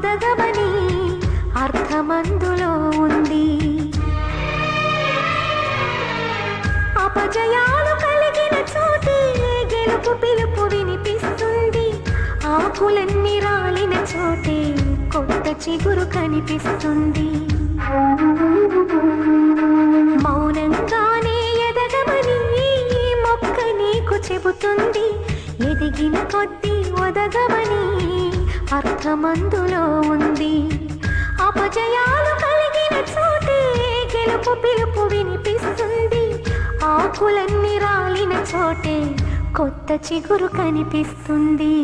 ఒదగమని అర్థమందులో ఉంది. అపజయాలు కలిగిన చోటే గెలుపు పిలుపు వినిపిస్తుంది. ఆకులన్నీ రాలిన చోటే కొత్త చిగురు కనిపిస్తుంది. మౌనంగానే ఎదగమని మొక్క నీకు చెబుతుంది. ఎదిగిన కొద్దీ ఒదగమని అర్థమందులో ఉంది. అపజయాలు కలిగిన చోటే గెలుపు పిలుపు వినిపిస్తుంది. ఆకులన్నీ రాలిన చోటే కొత్త చిగురు కనిపిస్తుంది.